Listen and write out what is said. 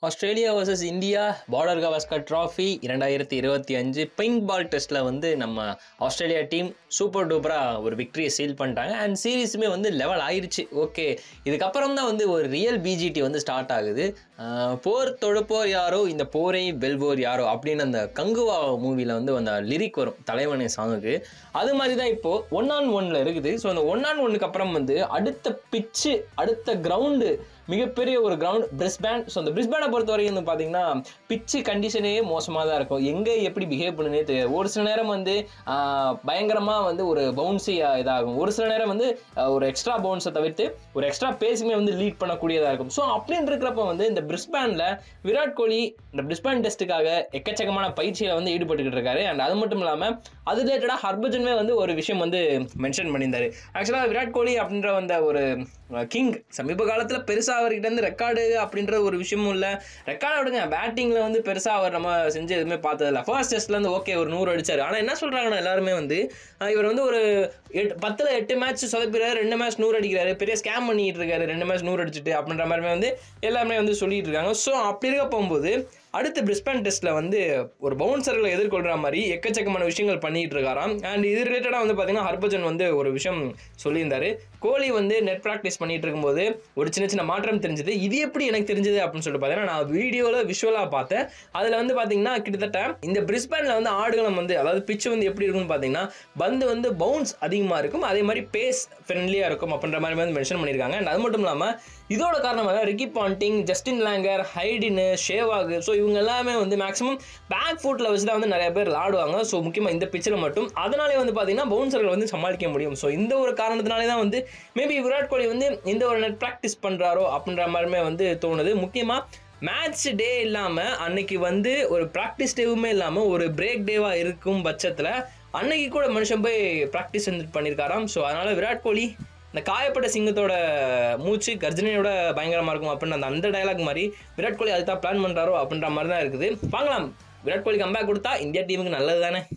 Australia versus India Border Gavaskar trophy 2025 pink ball டெஸ்ட்டில் வந்து நம்ம ஆஸ்திரேலியா டீம் சூப்பர் டூப்பராக ஒரு விக்டரியை சீல் பண்ணிட்டாங்க. அண்ட் சீரீஸுமே வந்து லெவல் ஆயிடுச்சு. ஓகே, இதுக்கப்புறம் தான் வந்து ஒரு ரியல் பிஜிடி வந்து ஸ்டார்ட் ஆகுது. போர் தொடுப்போர் யாரோ இந்த போரை வெல்வோர் யாரோ அப்படின்னு அந்த கங்குவா மூவியில் வந்து அந்த லிரிக் வரும் தலைவனே சாங்குக்கு. அது மாதிரி தான் இப்போது 1-on-1 இருக்குது. ஸோ அந்த 1-on-1க்கு அப்புறம் வந்து அடுத்த பிச்சு, அடுத்த கிரவுண்டு, மிகப்பெரிய ஒரு கிரவுண்ட் பிரிஸ்பேன். ஸோ அந்த பிரிஸ்பேனை பொறுத்த வரைக்கும் வந்து பார்த்தீங்கன்னா பிச்சு கண்டிஷனே மோசமாக தான் இருக்கும். எங்கே எப்படி பிஹேவ் பண்ணுனே தெரியாது. ஒரு சில நேரம் வந்து பயங்கரமாக வந்து ஒரு பவுன்ஸி இதாகும். ஒரு சில நேரம் வந்து ஒரு எக்ஸ்ட்ரா பவுன்ஸை தவிர்த்து ஒரு எக்ஸ்ட்ரா பேஸுமே வந்து லீட் பண்ணக்கூடியதாக இருக்கும். ஸோ அப்படின்னு இருக்கிறப்ப வந்து இந்த பிரிஸ்பேனில் விராட் கோலி இந்த பிரிஸ்பேன் டெஸ்ட்டுக்காக எக்கச்சக்கமான பயிற்சியில் வந்து ஈடுபட்டுக்கிட்டு இருக்காரு. அண்ட் அது மட்டும் இல்லாமல் அது ரிலேட்டடாக ஹர்பஜன்மே வந்து ஒரு விஷயம் வந்து மென்ஷன் பண்ணியிருந்தாரு. ஆக்சுவலாக விராட் கோலி அப்படின்ற வந்த ஒரு கிங் சமீப காலத்தில் பெருசாக அவர்கிட்ட இருந்து ரெக்கார்டு அப்படின்ற ஒரு விஷயமும் இல்லை. ரெக்கார்டை விடுங்க, பேட்டிங்கில் வந்து பெருசாக அவர் நம்ம செஞ்சு எதுவுமே பார்த்ததில்ல. ஃபர்ஸ்ட் டெஸ்ட்லேருந்து ஓகே ஒரு 100 அடிச்சார். ஆனால் என்ன சொல்கிறாங்கன்னா எல்லாருமே வந்து இவர் வந்து ஒரு 8 மேட்ச் சொதப்பிறாரு, 2 மேட்ச் 100 அடிக்கிறாரு, பெரிய ஸ்கேம் பண்ணிட்டு இருக்காரு, 2 மேட்ச் 100 அடிச்சுட்டு அப்படின்ற மாதிரி வந்து எல்லாருமே வந்து சொல்லிட்டு இருக்காங்க. ஸோ அப்படி இருக்க போகும்போது அடுத்த பிரிஸ்பேன் டெஸ்ட்டில் வந்து ஒரு பவுன்சர்களை எதிர்கொள்கிற மாதிரி எக்கச்சக்கமான விஷயங்கள் பண்ணிட்டு இருக்காராம். அண்ட் இது ரிலேட்டடாக வந்து பார்த்தீங்கன்னா ஹர்பஜன் வந்து ஒரு விஷயம் சொல்லியிருந்தாரு. கோலி வந்து நெட் ப்ராக்டிஸ் பண்ணிட்டு இருக்கும்போது ஒரு சின்ன சின்ன மாற்றம் தெரிஞ்சது. இது எப்படி எனக்கு தெரிஞ்சது அப்படின்னு சொல்லிட்டு பார்த்தீங்கன்னா நான் வீடியோவில் விஷுவலாக பார்த்தேன். அதில் வந்து பார்த்தீங்கன்னா கிட்டத்தட்ட இந்த பிரிஸ்பேனில் வந்து ஆடுகளம் வந்து அதாவது பிச்சு வந்து எப்படி இருக்குன்னு பார்த்தீங்கன்னா பந்து வந்து பவுன்ஸ் அதிகமாக இருக்கும், அதே மாதிரி பேஸ் ஃப்ரெண்ட்லியாக இருக்கும் அப்படின்ற மாதிரி வந்து மென்ஷன் பண்ணியிருக்காங்க. அண்ட் அது மட்டும் இல்லாமல் இதோட காரணமாக Ricky Ponting, Justin Langer, Hayden, Sehwag, so இவங்க எல்லாமே வந்து மேக்ஸிமம் பேக் ஃபுட்டில் வச்சு தான் வந்து நிறைய பேர் விளாடுவாங்க. ஸோ முக்கியமாக இந்த பிச்சில் மட்டும் அதனாலே வந்து பார்த்தீங்கன்னா பவுன்சர்கள் வந்து சமாளிக்க முடியும். ஸோ இந்த ஒரு காரணத்தினாலே தான் வந்து மேபி விராட் கோலி வந்து இந்த ஒரு நெட் ப்ராக்டிஸ் பண்ணுறாரோ அப்படின்ற மாதிரிமே வந்து தோணுது. முக்கியமாக மேட்ச் டே இல்லாமல் அன்னைக்கு வந்து ஒரு ப்ராக்டிஸ் டேவுமே இல்லாமல் ஒரு பிரேக் டேவாக இருக்கும் பட்சத்தில் அன்னைக்கு கூட மனுஷன் போய் ப்ராக்டிஸ் வந்து பண்ணியிருக்காராம். ஸோ அதனால் விராட் கோலி இந்த காயப்பட்ட சிங்கத்தோட மூச்சு கர்ஜனையோட பயங்கரமாக இருக்கும் அப்படின்னு அந்த டயலாக் மாதிரி விராட் கோலி அதுதான் பிளான் பண்ணுறாரோ அப்படின்ற மாதிரி தான் இருக்குது. பார்க்கலாம், விராட் கோலி கம்பேக் கொடுத்தா இந்தியா டீமுக்கு நல்லது தானே.